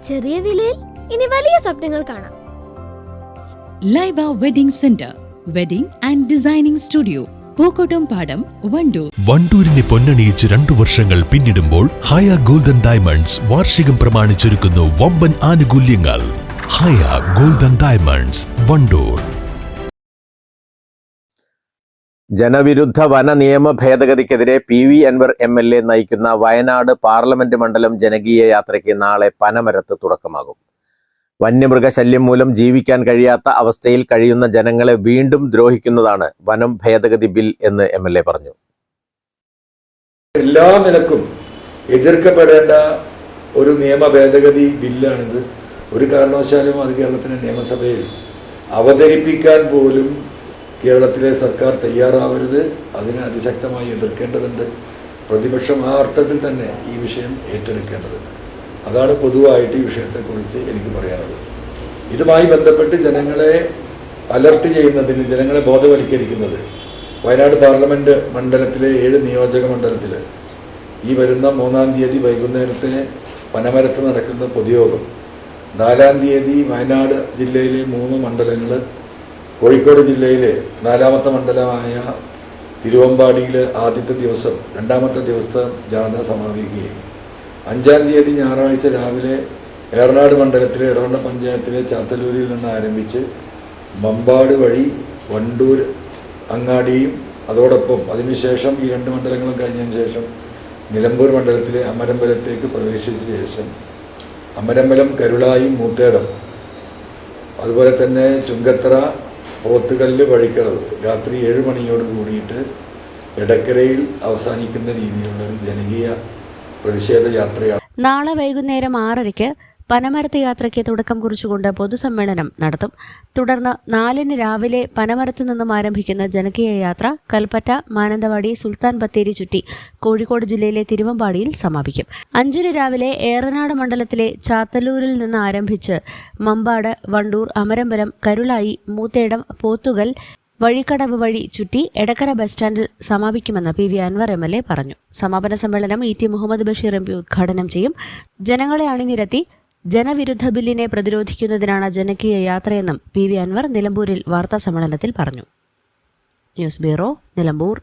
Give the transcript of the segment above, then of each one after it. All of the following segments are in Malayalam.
ചെറിയ വിലയിൽ ഇനി വലിയ സ്വപ്നങ്ങൾ കാണാം. Laiba wedding centre, wedding and designing studio, Pookkottumpadam, Wandoor. വണ്ടൂരിനെ പൊന്നണിയിച്ച് 2 വർഷങ്ങൾ പിന്നിടുമ്പോൾ ഹയ ഗോൾഡൻ ഡയമണ്ട്സ് വാർഷികം പ്രമാണിച്ചൊരുക്കുന്നു വമ്പൻ ആനുകൂല്യങ്ങൾ. ഹയ ഗോൾഡൻ ഡയമണ്ട്സ്, വണ്ടൂർ. ജനവിരുദ്ധ വന നിയമ ഭേദഗതിക്കെതിരെ PV അൻവർ MLA നയിക്കുന്ന വയനാട് പാർലമെന്റ് മണ്ഡലം ജനകീയ യാത്രയ്ക്ക് നാളെ പനമരത്ത് തുടക്കമാകും. വന്യമൃഗശല്യം മൂലം ജീവിക്കാൻ കഴിയാത്ത അവസ്ഥയിൽ കഴിയുന്ന ജനങ്ങളെ വീണ്ടും ദ്രോഹിക്കുന്നതാണ് വനം ഭേദഗതി ബിൽ എന്ന് MLA പറഞ്ഞു. എല്ലാ നിലക്കും എതിർക്കപ്പെടേണ്ട ഒരു നിയമ ഭേദഗതി ബില്ലാണിത്. ഒരു കാരണവശാലും അത് കേരളത്തിലെ നിയമസഭയിൽ അവതരിപ്പിക്കാൻ പോലും കേരളത്തിലെ സർക്കാർ തയ്യാറാവരുത്. അതിനെ അതിശക്തമായി എതിർക്കേണ്ടതുണ്ട്. പ്രതിപക്ഷം ആ അർത്ഥത്തിൽ തന്നെ ഈ വിഷയം ഏറ്റെടുക്കേണ്ടതുണ്ട്. അതാണ് പൊതുവായിട്ട് ഈ വിഷയത്തെക്കുറിച്ച് എനിക്ക് പറയാനുള്ളത്. ഇതുമായി ബന്ധപ്പെട്ട് ജനങ്ങളെ അലർട്ട് ചെയ്യുന്നതിന്, ജനങ്ങളെ ബോധവൽക്കരിക്കുന്നത് വയനാട് പാർലമെൻറ്റ് മണ്ഡലത്തിലെ 7 നിയോജക മണ്ഡലത്തിൽ ഈ വരുന്ന 3-ാം തീയതി വൈകുന്നേരത്തെ പനമരത്ത് നടക്കുന്ന പൊതുയോഗം, 4-ാം തീയതി വയനാട് ജില്ലയിലെ 3 മണ്ഡലങ്ങൾ, കോഴിക്കോട് ജില്ലയിലെ 4ാമത്തെ മണ്ഡലമായ തിരുവമ്പാടിയിലെ ആദ്യത്തെ ദിവസം 2ാമത്തെ ദിവസത്തെ ജാഥ സമാപിക്കുകയും 5-ാം തീയതി ഞായറാഴ്ച രാവിലെ ഏറനാട് മണ്ഡലത്തിലെ ഇടവണ്ണ പഞ്ചായത്തിലെ ചാത്തല്ലൂരിൽ നിന്ന് ആരംഭിച്ച് മമ്പാട് വഴി വണ്ടൂർ അങ്ങാടിയും അതോടൊപ്പം അതിനുശേഷം ഈ 2 മണ്ഡലങ്ങളും കഴിഞ്ഞതിന് ശേഷം നിലമ്പൂർ മണ്ഡലത്തിലെ അമരമ്പലത്തേക്ക് പ്രവേശിച്ച ശേഷം അമരമ്പലം, കരുളായി, മൂത്തേടം, അതുപോലെ തന്നെ ചുങ്കത്തറ, പോത്തുകല്ല്, വഴിക്കടവ് രാത്രി 7 മണിയോട് കൂടിയിട്ട് എടക്കരയിൽ അവസാനിക്കുന്ന രീതിയിലുള്ള ഒരു ജനകീയ പ്രതിഷേധ യാത്രയാണ്. നാളെ വൈകുന്നേരം 6:30 പനമരത്ത് യാത്രയ്ക്ക് തുടക്കം കുറിച്ചുകൊണ്ട് പൊതുസമ്മേളനം നടത്തും. തുടർന്ന് 4-ന് രാവിലെ പനമരത്തു നിന്നും ആരംഭിക്കുന്ന ജനകീയ യാത്ര കൽപ്പറ്റ, മാനന്തവാടി, സുൽത്താൻ ബത്തേരി ചുറ്റി കോഴിക്കോട് ജില്ലയിലെ തിരുവമ്പാടിയിൽ സമാപിക്കും. 5-ന് രാവിലെ ഏറനാട് മണ്ഡലത്തിലെ ചാത്തല്ലൂരിൽ നിന്ന് ആരംഭിച്ച് മമ്പാട്, വണ്ടൂർ, അമരമ്പലം, കരുളായി, മൂത്തേടം, പോത്തുകൽ, വഴിക്കടവ് വഴി ചുറ്റി എടക്കര ബസ് സ്റ്റാൻഡിൽ സമാപിക്കുമെന്ന് PV അൻവർ MLA പറഞ്ഞു. സമാപന സമ്മേളനം ET മുഹമ്മദ് ബഷീർ MP ഉദ്ഘാടനം ചെയ്യും. ജനങ്ങളെ അണിനിരത്തി ജനവിരുദ്ധ ബില്ലിനെ പ്രതിരോധിക്കുന്നതിനാണ് ജനകീയ യാത്രയെന്നും PV അൻവർ നിലമ്പൂരിൽ വാർത്താ സമ്മേളനത്തിൽ പറഞ്ഞു. News bureau, Nilambur.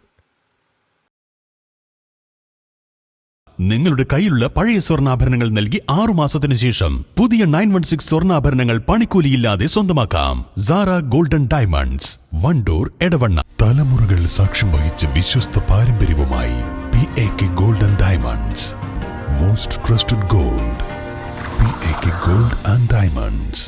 നിങ്ങളുടെ കയ്യിലുള്ള പഴയ സ്വർണ്ണാഭരണങ്ങൾ നൽകി 6 മാസത്തിന് ശേഷം പുതിയ 916 സ്വർണ്ണാഭരണങ്ങൾ പണിക്കൂലിയില്ലാതെ സ്വന്തമാക്കാം. Sara golden diamonds, Wandoor, Edavanna. തലമുറകൾ സാക്ഷ്യം വഹിച്ച വിശ്വസ്ത പാരമ്പര്യവുമായി PAK golden diamonds. Most trusted gold, PAK gold and diamonds.